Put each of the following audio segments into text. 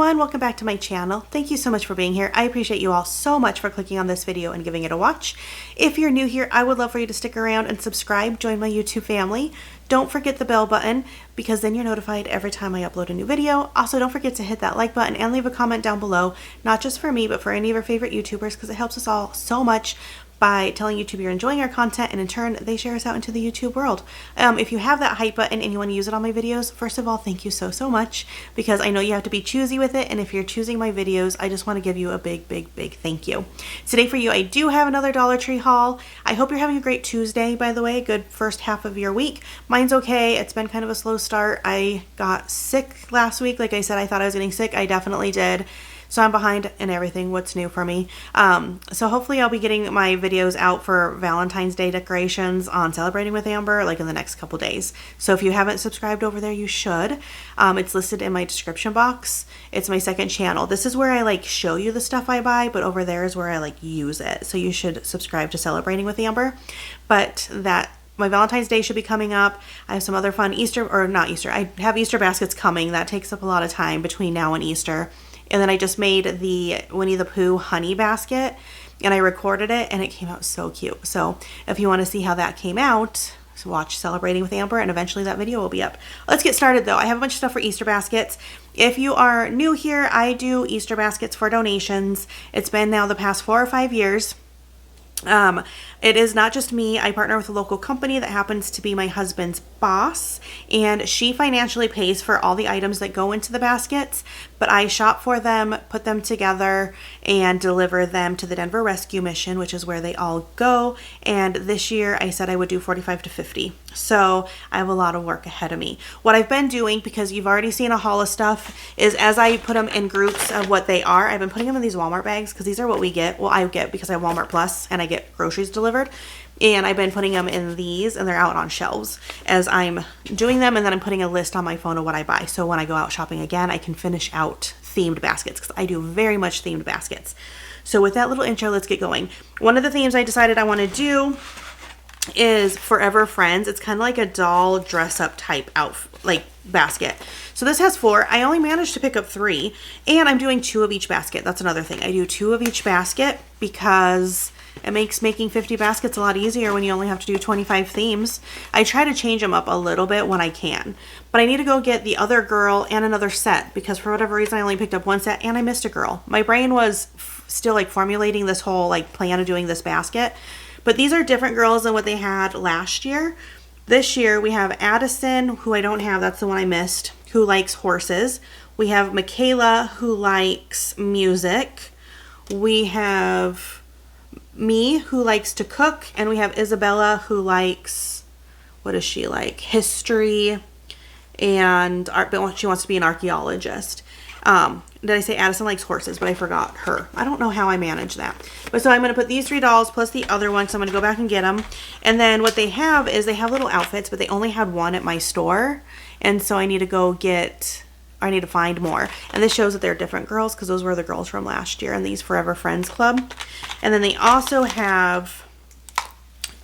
everyone, welcome back to my channel. Thank you so much for being here. I appreciate you all so much for clicking on this video and giving it a watch. If you're new here, I would love for you to stick around and subscribe, join my YouTube family. Don't forget the bell button because then you're notified every time I upload a new video. Also, don't forget to hit that like button and leave a comment down below, not just for me, but for any of your favorite YouTubers, because it helps us all so much by telling YouTube you're enjoying our content, and in turn they share us out into the YouTube world. If you have that hype button and you want to use it on my videos, first of all, thank you so much, because I know you have to be choosy with it, and if you're choosing my videos, I just want to give you a big thank you. Today for you, I do have another Dollar Tree haul. I hope you're having a great Tuesday, by the way. Good first half of your week. Mine's okay. It's been kind of a slow start. I got sick last week. Like I said, I thought I was getting sick. I definitely did. So I'm behind in everything. What's new for me? So hopefully I'll be getting my videos out for Valentine's Day decorations on Celebrating with Amber like in the next couple days. So if you haven't subscribed over there, you should. It's listed in my description box. It's my second channel. This is where I like show you the stuff I buy, but over there is where I like use it. So you should subscribe to Celebrating with Amber. But my Valentine's Day should be coming up. I have some other fun I have Easter baskets coming. That takes up a lot of time between now and Easter. And then I just made the Winnie the Pooh honey basket, and I recorded it, and it came out so cute. So if you want to see how that came out, so watch Celebrating with Amber, and eventually that video will be up. Let's get started though. I have a bunch of stuff for Easter baskets. If you are new here, I do Easter baskets for donations. It's been now the past 4 or 5 years. It is not just me. I partner with a local company that happens to be my husband's boss, and she financially pays for all the items that go into the baskets, but I shop for them, put them together, and deliver them to the Denver Rescue Mission, which is where they all go. And this year I said I would do 45 to 50. So I have a lot of work ahead of me. What I've been doing, because you've already seen a haul of stuff, is as I put them in groups of what they are, I've been putting them in these Walmart bags, because these are what we get. Well, I get because I have Walmart Plus and I get groceries delivered. And I've been putting them in these, and they're out on shelves as I'm doing them, and then I'm putting a list on my phone of what I buy. So when I go out shopping again, I can finish out themed baskets, because I do very much themed baskets. So with that little intro, let's get going. One of the themes I decided I want to do is Forever Friends. It's kind of like a doll dress up type basket. So this has 4. I only managed to pick up 3, and I'm doing 2 of each basket. That's another thing. I do 2 of each basket because it makes making 50 baskets a lot easier when you only have to do 25 themes. I try to change them up a little bit when I can, but I need to go get the other girl and another set, because for whatever reason I only picked up 1 set and I missed a girl. My brain was still like formulating this whole plan of doing this basket, but these are different girls than what they had last year. This year we have Addison, who I don't have, that's the one I missed, who likes horses. We have Michaela, who likes music. We have me, who likes to cook, and we have Isabella, who likes, what does she like? History and art, but she wants to be an archaeologist. Did I say Addison likes horses? But I forgot her. I don't know how I managed that. But so I'm going to put these 3 dolls plus the other one, so I'm going to go back and get them. And then what they have is they have little outfits, but they only had 1 at my store, and so I need to find more. And this shows that they're different girls, because those were the girls from last year in these Forever Friends Club. And then they also have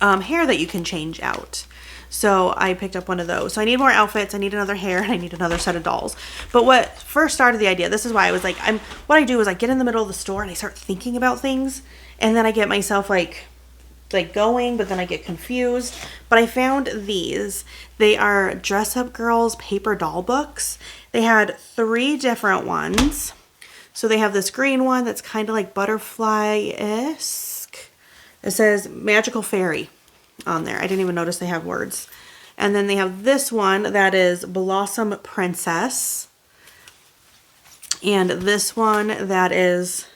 hair that you can change out. So I picked up one of those. So I need more outfits, I need another hair, and I need another set of dolls. But what first started the idea, this is why I was like, what I do is I get in the middle of the store and I start thinking about things, and then I get myself like going, but then I get confused. But I found these. They are Dress Up Girls paper doll books. They had 3 different ones. So they have this green one that's kind of like butterfly-esque. It says Magical Fairy on there. I didn't even notice they have words. And then they have this one that is Blossom Princess. And this one that is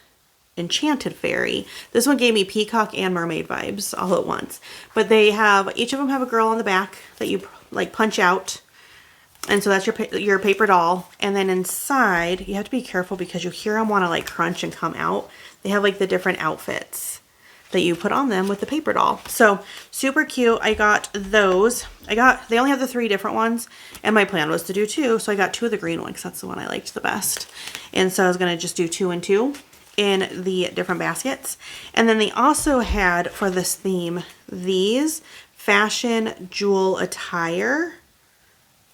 Enchanted Fairy. This one gave me peacock and mermaid vibes all at once. But they have, each of them have a girl on the back that you like punch out. And so that's your paper doll. And then inside, you have to be careful because you hear them want to like crunch and come out. They have like the different outfits that you put on them with the paper doll. So super cute. I got those. They only have the 3 different ones, and my plan was to do 2. So I got 2 of the green one because that's the one I liked the best. And so I was going to just do 2 and 2 in the different baskets. And then they also had, for this theme, these fashion jewel attire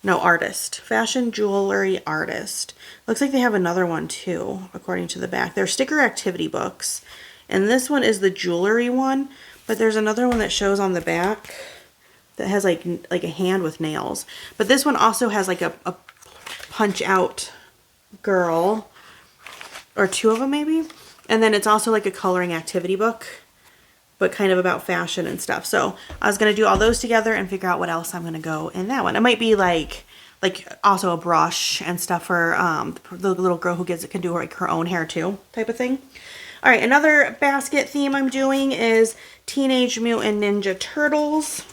No, artist. Fashion jewelry artist. Looks like they have another one too, according to the back. They're sticker activity books. And this one is the jewelry one, but there's another one that shows on the back that has like a hand with nails. But this one also has like a punch out girl, or two of them maybe. And then it's also like a coloring activity book, but kind of about fashion and stuff. So I was going to do all those together and figure out what else I'm going to go in that one. It might be like also a brush and stuff for the little girl who can do like her own hair too, type of thing. All right, another basket theme I'm doing is Teenage Mutant Ninja Turtles.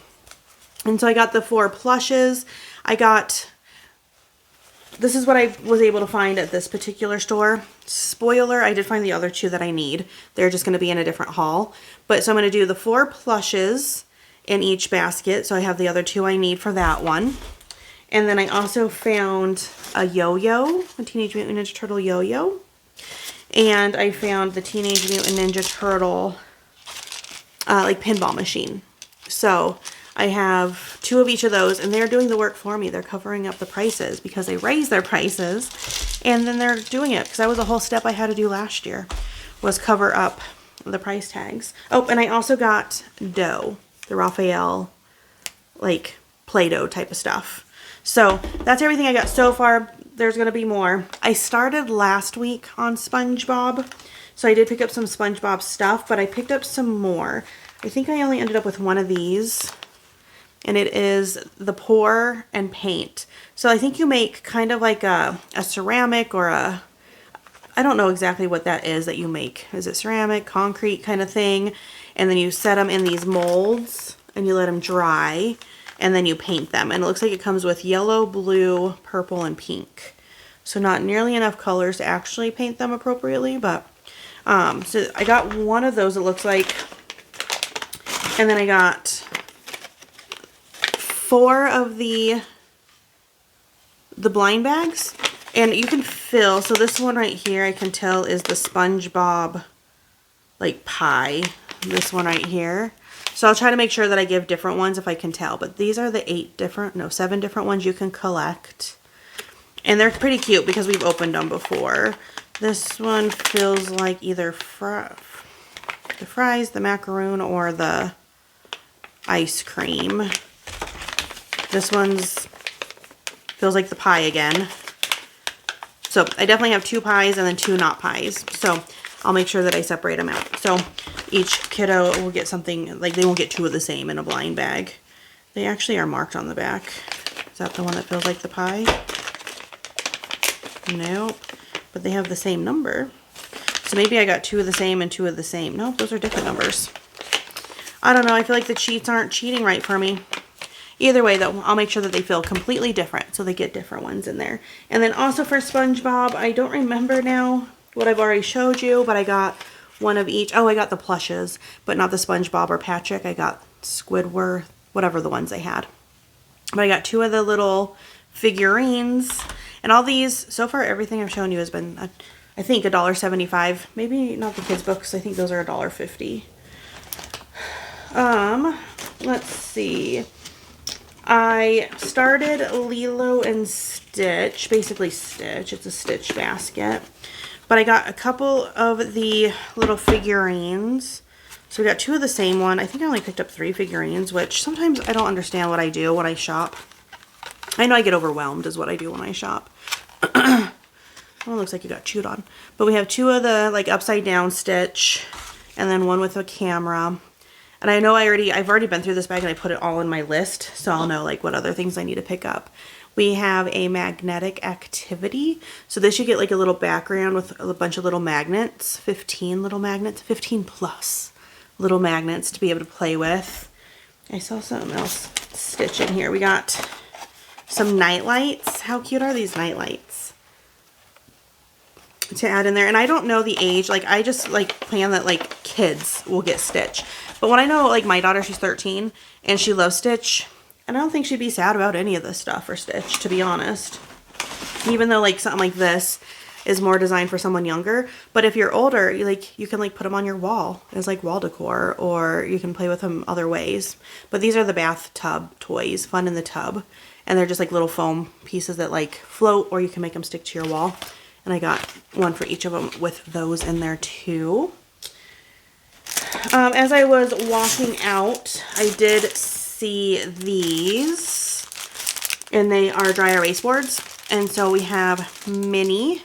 And so I got the 4 plushes. This is what I was able to find at this particular store. Spoiler, I did find the other 2 that I need. They're just going to be in a different haul. But so I'm going to do the 4 plushes in each basket. So I have the other 2 I need for that one. And then I also found a yo-yo, a Teenage Mutant Ninja Turtle yo-yo. And I found the Teenage Mutant Ninja Turtle like pinball machine. So I have 2 of each of those, and they're doing the work for me. They're covering up the prices because they raised their prices, and then they're doing it because that was a whole step I had to do last year, was cover up the price tags. Oh, and I also got dough, the Raphael like Play-Doh type of stuff. So that's everything I got so far. There's going to be more. I started last week on SpongeBob, so I did pick up some SpongeBob stuff, but I picked up some more. I think I only ended up with one of these, and it is the pour and paint. So I think you make kind of like a ceramic or I don't know exactly what that is that you make. Is it ceramic, concrete kind of thing? And then you set them in these molds and you let them dry, and then you paint them. And it looks like it comes with yellow, blue, purple, and pink. So not nearly enough colors to actually paint them appropriately, but so I got one of those, it looks like. And then I got 4 of the blind bags, and you can fill. So this one right here I can tell is the SpongeBob like pie, this one right here. So I'll try to make sure that I give different ones if I can tell, but these are the 7 different ones you can collect, and they're pretty cute because we've opened them before. This one feels like either the fries, the macaroon, or the ice cream. This one's feels like the pie again. So I definitely have 2 pies and then 2 not pies. So I'll make sure that I separate them out. So each kiddo will get something, like they won't get 2 of the same in a blind bag. They actually are marked on the back. Is that the one that feels like the pie? Nope. But they have the same number. So maybe I got 2 of the same and 2 of the same. Nope, those are different numbers. I don't know. I feel like the cheats aren't cheating right for me. Either way, though, I'll make sure that they feel completely different, so they get different ones in there. And then also for SpongeBob, I don't remember now what I've already showed you, but I got one of each. Oh, I got the plushes, but not the SpongeBob or Patrick. I got Squidward, whatever the ones they had. But I got 2 of the little figurines. And all these, so far, everything I've shown you has been, I think, $1.75. Maybe not the kids' books. I think those are $1.50. Let's see. I started Lilo and Stitch, basically Stitch. It's a Stitch basket. But I got a couple of the little figurines. So we got 2 of the same one. I think I only picked up 3 figurines, which sometimes I don't understand what I do when I shop. I know I get overwhelmed is what I do when I shop. Oh, it looks like you got chewed on. But we have 2 of the like upside down Stitch, and then one with a camera. And I know I've already been through this bag and I put it all in my list, so I'll know like what other things I need to pick up. We have a magnetic activity. So this you get like a little background with a bunch of little magnets, 15 little magnets, 15 plus little magnets to be able to play with. I saw something else Stitch in here. We got some night lights. How cute are these night lights? To add in there. And I don't know the age. Like I just like plan that like kids will get Stitch. But when I know like my daughter, she's 13 and she loves Stitch, and I don't think she'd be sad about any of this stuff for Stitch, to be honest. Even though like something like this is more designed for someone younger. But if you're older, you can like put them on your wall as like wall decor, or you can play with them other ways. But these are the bathtub toys, fun in the tub. And they're just like little foam pieces that like float, or you can make them stick to your wall. And I got one for each of them with those in there too. As I was walking out, I did see these, and they are dry erase boards. And so we have mini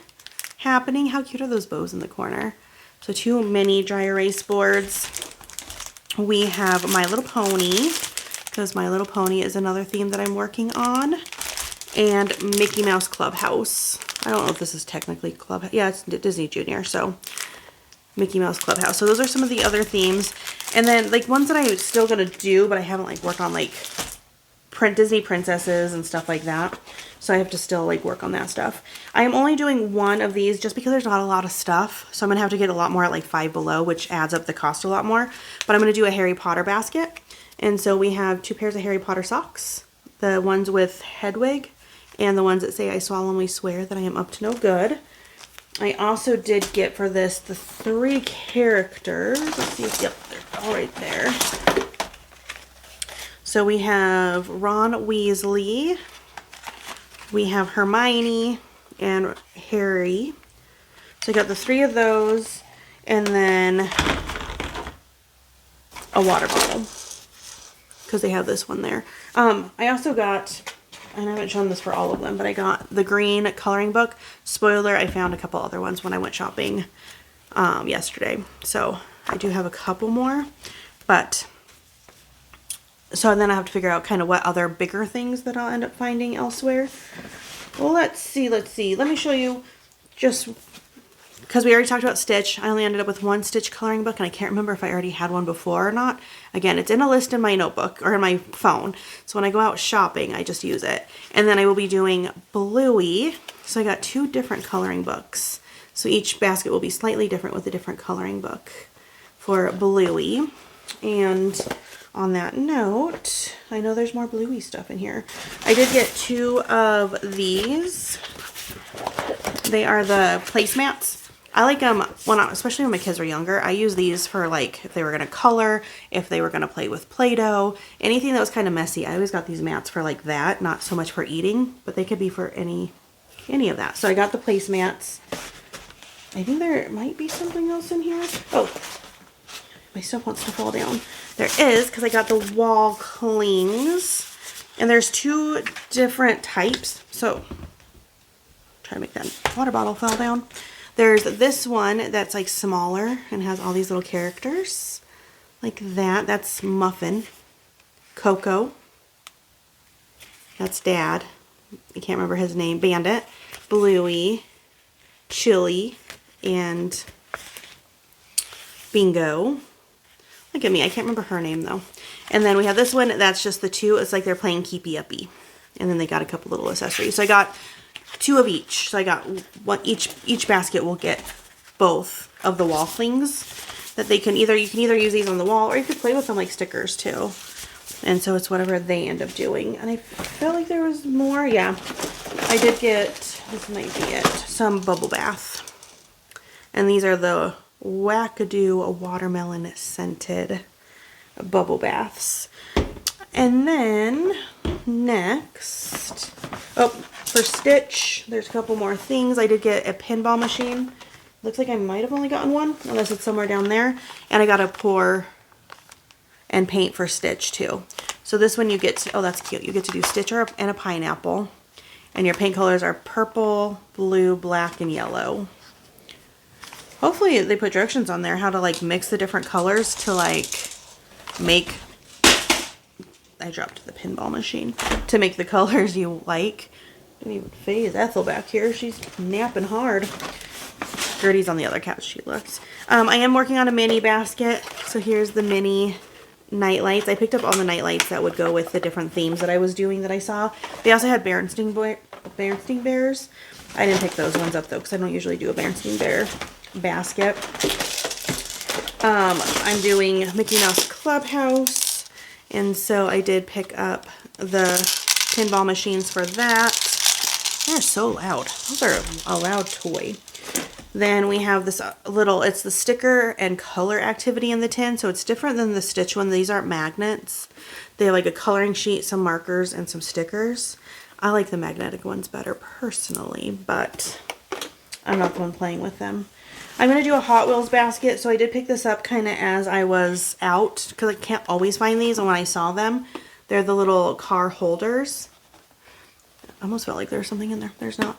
happening. How cute are those bows in the corner? So 2 mini dry erase boards. We have My Little Pony, because My Little Pony is another theme that I'm working on. And Mickey Mouse Clubhouse. I don't know if this is technically Clubhouse. Yeah, it's Disney Junior, so Mickey Mouse Clubhouse. So those are some of the other themes. And then like ones that I'm still going to do, but I haven't like worked on, like Disney princesses and stuff like that. So I have to still like work on that stuff. I am only doing one of these just because there's not a lot of stuff. So I'm going to have to get a lot more at like Five Below, which adds up the cost a lot more. But I'm going to do a Harry Potter basket. And so we have 2 pairs of Harry Potter socks. The ones with Hedwig and the ones that say I solemnly swear that I am up to no good. I also did get for this the 3 characters. Let's see if, yep, they're all right there. So we have Ron Weasley, we have Hermione, and Harry. So I got the 3 of those, and then a water bottle, because they have this one there. I also got, and I haven't shown this for all of them, but I got the green coloring book. Spoiler, I found a couple other ones when I went shopping yesterday. So I do have a couple more, but so then I have to figure out kind of what other bigger things that I'll end up finding elsewhere. Well, let's see. Let me show you, just because we already talked about Stitch. I only ended up with 1 Stitch coloring book, and I can't remember if I already had one before or not. Again, it's in a list in my notebook or in my phone. So when I go out shopping, I just use it. And then I will be doing Bluey. So I got 2 different coloring books. So each basket will be slightly different with a different coloring book for Bluey. And on that note, I know there's more Bluey stuff in here. I did get 2 of these. They are the placemats. I like them, especially when my kids are younger. I use these for like if they were going to color, if they were going to play with Play-Doh, anything that was kind of messy. I always got these mats for like that, not so much for eating, but they could be for any of that. So I got the placemats. I think there might be something else in here. Oh, my stuff wants to fall down. There is, because I got the wall clings, and there's 2 different types. So try to make that water bottle fall down. There's this one that's like smaller and has all these little characters like that. That's Muffin. Coco. That's Dad. I can't remember his name. Bandit. Bluey. Chili. And Bingo. Look at me. I can't remember her name though. And then we have this one. That's just the 2. It's like they're playing keepy uppy. And then they got a couple little accessories. So I got 2 of each. So I got one each basket will get both of the wall clings that you can either use these on the wall, or you could play with them like stickers too. And so it's whatever they end up doing. And I felt like there was more. Yeah. I did get, this might be it, some bubble bath. And these are the Wackadoo watermelon scented bubble baths. And then next, oh, for Stitch, there's a couple more things. I did get a pinball machine. Looks like I might have only gotten one, unless it's somewhere down there. And I got a pour and paint for Stitch too. So this one you get to, oh, that's cute. You get to do Stitch and a pineapple. And your paint colors are purple, blue, black, and yellow. Hopefully they put directions on there how to like mix the different colors to like make, I dropped the pinball machine, to make the colors you like. Didn't even phase Ethel back here. She's napping hard. Gertie's on the other couch. She looks. I am working on a mini basket. So here's the mini night lights. I picked up all the night lights that would go with the different themes that I was doing that I saw. They also had Berenstain Bears. I didn't pick those ones up though, because I don't usually do a Berenstain Bear basket. I'm doing Mickey Mouse Clubhouse, and so I did pick up the pinball machines for that. They're so loud. Those are a loud toy. Then we have this little, it's the sticker and color activity in the tin. So it's different than the Stitch one. These aren't magnets. They have like a coloring sheet, some markers, and some stickers. I like the magnetic ones better personally, but I'm not the one playing with them. I'm going to do a Hot Wheels basket. So I did pick this up kind of as I was out because I can't always find these. And when I saw them, they're the little car holders. I almost felt like there's something in there. There's not.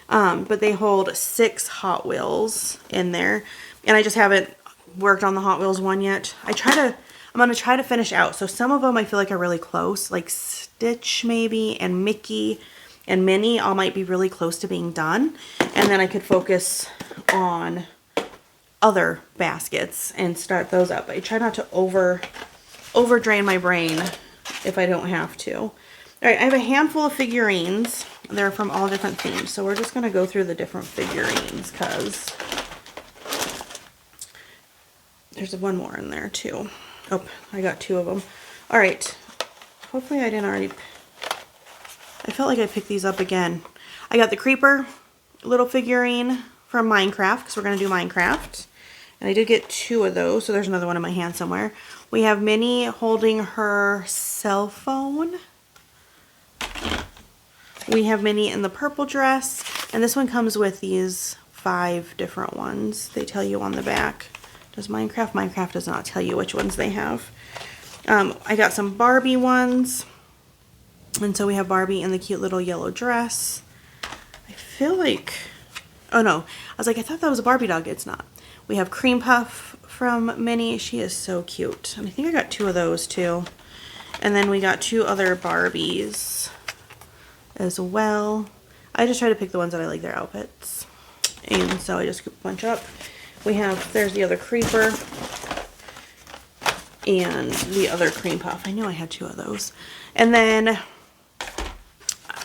But they hold 6 Hot Wheels in there. And I just haven't worked on the Hot Wheels one yet. I'm going to try to finish out. So some of them I feel like are really close. Like Stitch maybe and Mickey and Minnie all might be really close to being done. And then I could focus on other baskets and start those up. I try not to over drain my brain if I don't have to. All right, I have a handful of figurines. They're from all different themes. So we're just going to go through the different figurines because there's one more in there too. Oh, I got 2 of them. All right. Hopefully I didn't already... I felt like I picked these up again. I got the Creeper little figurine from Minecraft because we're going to do Minecraft. And I did get 2 of those, so there's another one in my hand somewhere. We have Minnie holding her cell phone. We have Minnie in the purple dress. And this one comes with these 5 different ones. They tell you on the back. Does Minecraft? Minecraft does not tell you which ones they have. I got some Barbie ones. And so we have Barbie in the cute little yellow dress. I feel like... Oh no. I was like, I thought that was a Barbie dog. It's not. We have Cream Puff from Minnie. She is so cute. And I think I got 2 of those too. And then we got 2 other Barbies as well. I just try to pick the ones that I like their outfits. And so I just scoop a bunch up. We have, there's the other Creeper and the other Cream Puff. I knew I had 2 of those. And then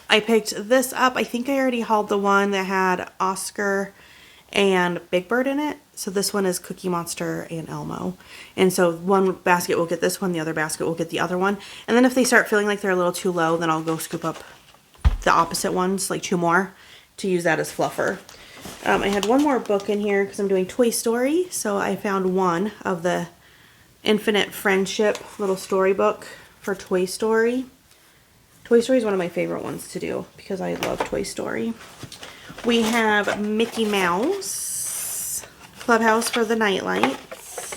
I picked this up. I think I already hauled the one that had Oscar and Big Bird in it. So this one is Cookie Monster and Elmo. And so one basket will get this one, the other basket will get the other one. And then if they start feeling like they're a little too low, then I'll go scoop up the opposite ones, like 2 more, to use that as fluffer. I had one more book in here because I'm doing Toy Story. So I found one of the Infinite Friendship little storybook for Toy Story. Toy Story is one of my favorite ones to do because I love Toy Story. We have Mickey Mouse Clubhouse for the night lights.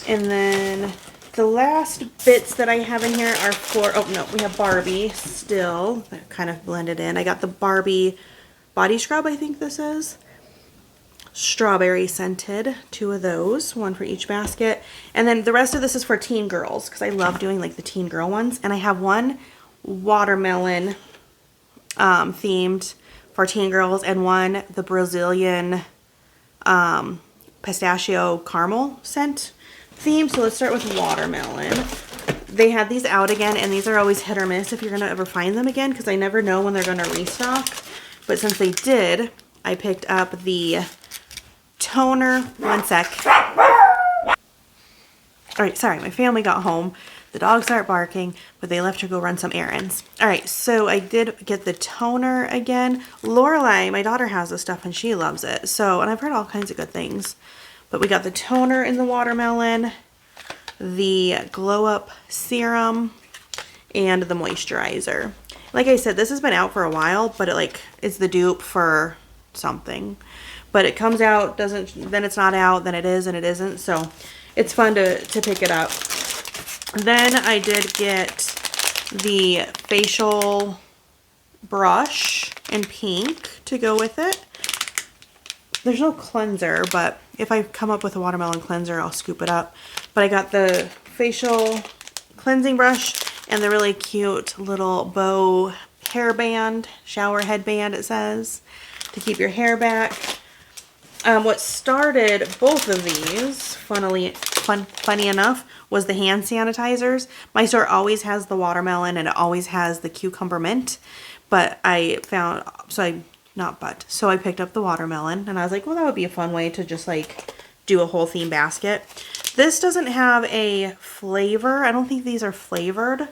And then the last bits that I have in here are for, oh no, we have Barbie still. That kind of blended in. I got the Barbie body scrub, I think this is. Strawberry scented, 2 of those, 1 for each basket. And then the rest of this is for teen girls because I love doing like the teen girl ones. And I have one watermelon themed for teen girls and one the Brazilian pistachio caramel scent theme. So let's start with watermelon. They had these out again, and these are always hit or miss if you're going to ever find them again because I never know when they're going to restock. But since they did, I picked up the toner. One sec. All right, sorry, my family got home. The dogs aren't barking, but they left to go run some errands. All right, so I did get the toner again. Lorelai, my daughter, has this stuff and she loves it. So, and I've heard all kinds of good things. But we got the toner in the watermelon, the glow up serum, and the moisturizer. Like I said, this has been out for a while, but it is the dupe for something. But it comes out, then it's not out, then it is and it isn't. So it's fun to pick it up. Then I did get the facial brush in pink to go with it. There's no cleanser, but if I come up with a watermelon cleanser, I'll scoop it up. But I got the facial cleansing brush and the really cute little bow hairband, shower headband it says, to keep your hair back. What started both of these, funny enough, was the hand sanitizers. My store always has the watermelon and it always has the cucumber mint, but I found, so I picked up the watermelon and I was like, well, that would be a fun way to just like do a whole theme basket. This doesn't have a flavor. I don't think these are flavored,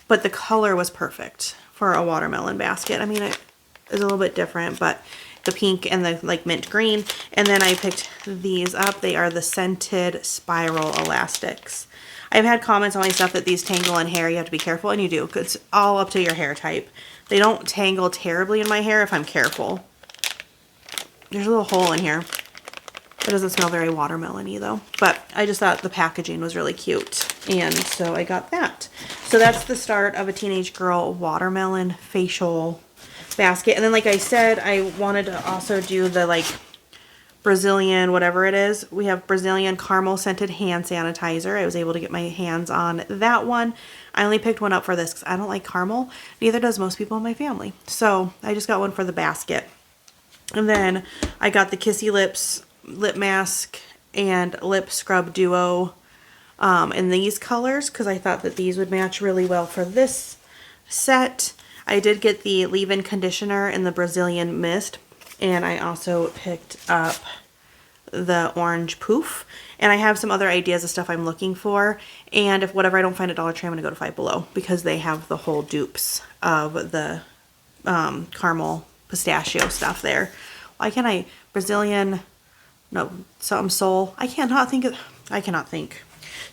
but the color was perfect for a watermelon basket. I mean, it is a little bit different, but the pink and the like mint green. And then I picked these up. They are the scented spiral elastics. I've had comments on my stuff that these tangle in hair. You have to be careful, and you do. It's all up to your hair type. They don't tangle terribly in my hair if I'm careful. There's a little hole in here. It doesn't smell very watermelon-y though. But I just thought the packaging was really cute. And so I got that. So that's the start of a teenage girl watermelon facial basket. And then like I said, I wanted to also do the like Brazilian, whatever it is. We have Brazilian caramel scented hand sanitizer. I was able to get my hands on that one. I only picked one up for this because I don't like caramel. Neither does most people in my family. So I just got one for the basket. And then I got the Kissy Lips lip mask and lip scrub duo in these colors because I thought that these would match really well for this set. I did get the leave-in conditioner in the Brazilian mist, and I also picked up the orange poof. And I have some other ideas of stuff I'm looking for, and if whatever I don't find at Dollar Tree, I'm going to go to Five Below because they have the whole dupes of the caramel pistachio stuff there. Why can't I? Brazilian, no, something soul. I cannot think.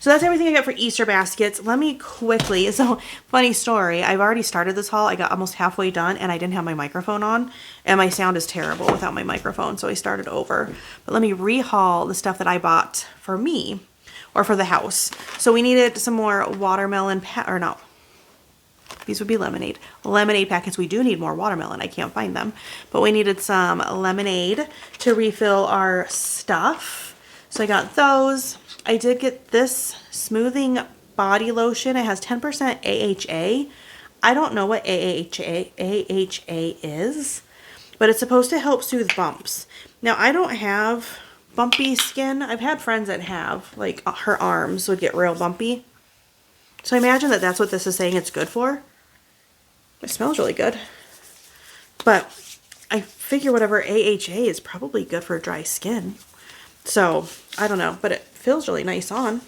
So that's everything I got for Easter baskets. Let me quickly, so funny story. I've already started this haul. I got almost halfway done and I didn't have my microphone on, and my sound is terrible without my microphone. So I started over, but let me rehaul the stuff that I bought for me or for the house. So we needed some more watermelon, or no, these would be lemonade packets. We do need more watermelon. I can't find them, but we needed some lemonade to refill our stuff. So I got those. I did get this smoothing body lotion. It has 10% AHA. I don't know what AHA is, but it's supposed to help soothe bumps. Now, I don't have bumpy skin. I've had friends that have, like her arms would get real bumpy. So I imagine that that's what this is saying it's good for. It smells really good. But I figure whatever AHA is probably good for dry skin. So, I don't know, but it feels really nice on.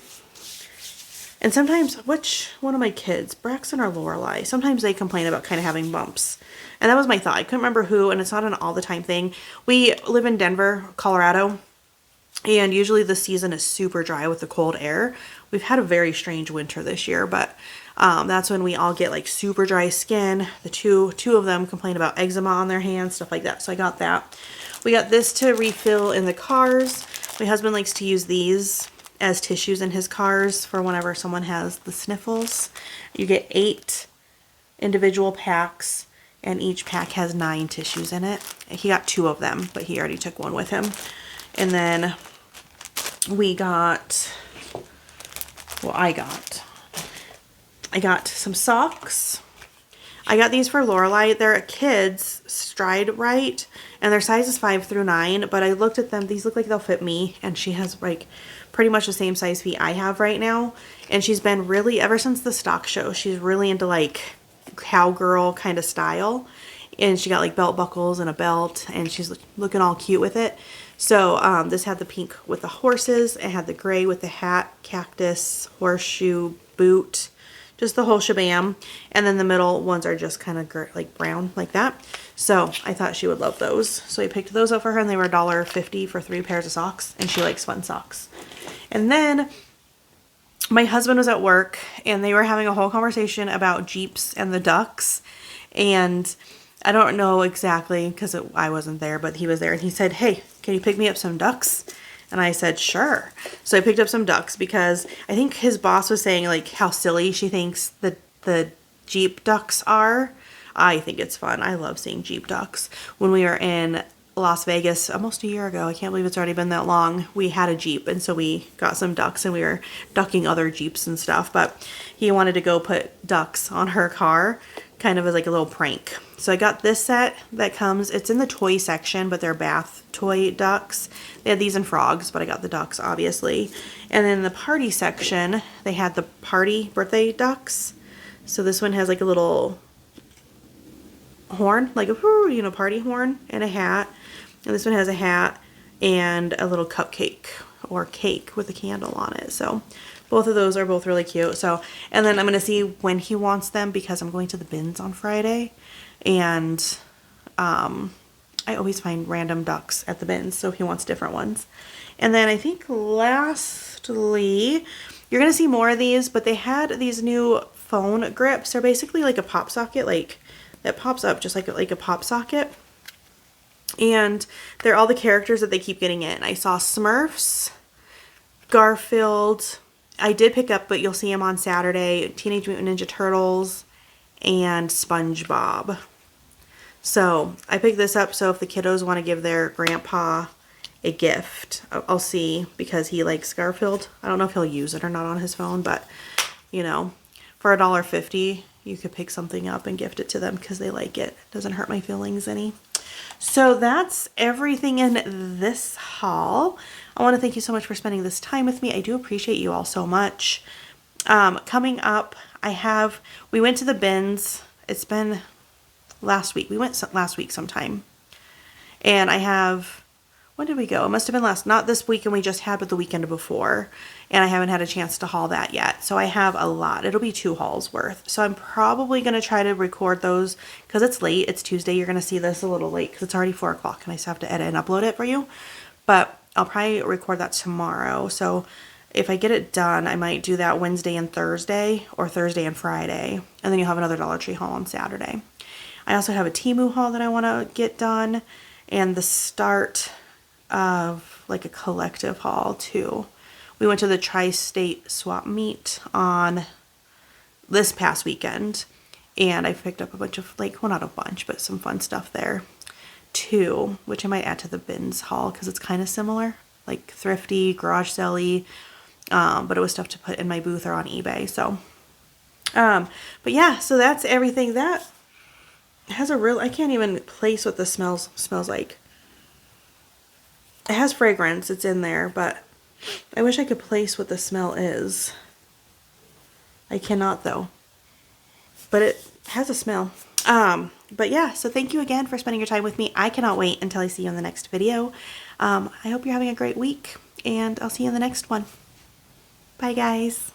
And sometimes, which one of my kids, Braxton or Lorelai, sometimes they complain about kind of having bumps. And that was my thought. I couldn't remember who, and it's not an all the time thing. We live in Denver, Colorado, and usually the season is super dry with the cold air. We've had a very strange winter this year, but that's when we all get like super dry skin. The two of them complain about eczema on their hands, stuff like that. So I got that. We got this to refill in the cars. My husband likes to use these as tissues in his cars for whenever someone has the sniffles. You get 8 individual packs, and each pack has 9 tissues in it. He got 2 of them, but he already took one with him. And then we got, well, I got some socks. I got these for Lorelai. They're a kids Stride Right, and their size is 5 through 9, but I looked at them. These look like they'll fit me, and she has like pretty much the same size feet I have right now. And she's been really, ever since the stock show, she's really into like cowgirl kind of style. And she got like belt buckles and a belt, and she's looking all cute with it. So this had the pink with the horses. It had the gray with the hat, cactus, horseshoe, boot, just the whole shabam. And then the middle ones are just kind of like brown like that. So I thought she would love those. So I picked those up for her, and they were $1.50 for 3 pairs of socks, and she likes fun socks. And then my husband was at work, and they were having a whole conversation about Jeeps and the ducks. And I don't know exactly because I wasn't there, but he was there, and he said, "Hey, can you pick me up some ducks?" And I said, "Sure." So I picked up some ducks because I think his boss was saying like how silly she thinks the Jeep ducks are. I think it's fun. I love seeing Jeep ducks. When we were in Las Vegas almost a year ago, I can't believe it's already been that long, we had a Jeep, and so we got some ducks, and we were ducking other Jeeps and stuff. But he wanted to go put ducks on her car, kind of as like a little prank. So I got this set that comes, it's in the toy section, but they're bath toy ducks. They had these and frogs, but I got the ducks obviously. And then in the party section, they had the party birthday ducks. So this one has like a little horn, like a party horn, and a hat. And this one has a hat and a little cupcake or cake with a candle on it. So both of those are both really cute. So, and then I'm going to see when he wants them because I'm going to the bins on Friday. And I always find random ducks at the bins, so he wants different ones. And then I think lastly, you're going to see more of these, but they had these new phone grips. They're basically like a pop socket, like that pops up just like a pop socket. And they're all the characters that they keep getting in. I saw Smurfs, Garfield. I did pick up, but you'll see him on Saturday, Teenage Mutant Ninja Turtles, and SpongeBob. So I picked this up so if the kiddos want to give their grandpa a gift, I'll see, because he likes Garfield. I don't know if he'll use it or not on his phone, but you know, for $1.50 you could pick something up and gift it to them because they like it. It doesn't hurt my feelings any. So that's everything in this haul. I want to thank you so much for spending this time with me. I do appreciate you all so much. Coming up, we went to the bins. It's been last week. We went last week sometime. And when did we go? It must have been not this weekend we just had, but the weekend before. And I haven't had a chance to haul that yet. So I have a lot. It'll be 2 hauls worth. So I'm probably going to try to record those because it's late. It's Tuesday. You're going to see this a little late because it's already 4 o'clock and I still have to edit and upload it for you. But I'll probably record that tomorrow. So if I get it done, I might do that Wednesday and Thursday or Thursday and Friday. And then you'll have another Dollar Tree haul on Saturday. I also have a Temu haul that I want to get done and the start of like a collective haul too. We went to the Tri-State swap meet on this past weekend and I picked up a bunch of well, not a bunch, but some fun stuff there too, which I might add to the bins haul because it's kind of similar, like thrifty, garage sale-y, but it was stuff to put in my booth or on eBay. So, but yeah, so that's everything. That has I can't even place what the smells like. It has fragrance, it's in there, but I wish I could place what the smell is. I cannot though. But it has a smell. But yeah, so thank you again for spending your time with me. I cannot wait until I see you in the next video. I hope you're having a great week, and I'll see you in the next one. Bye guys.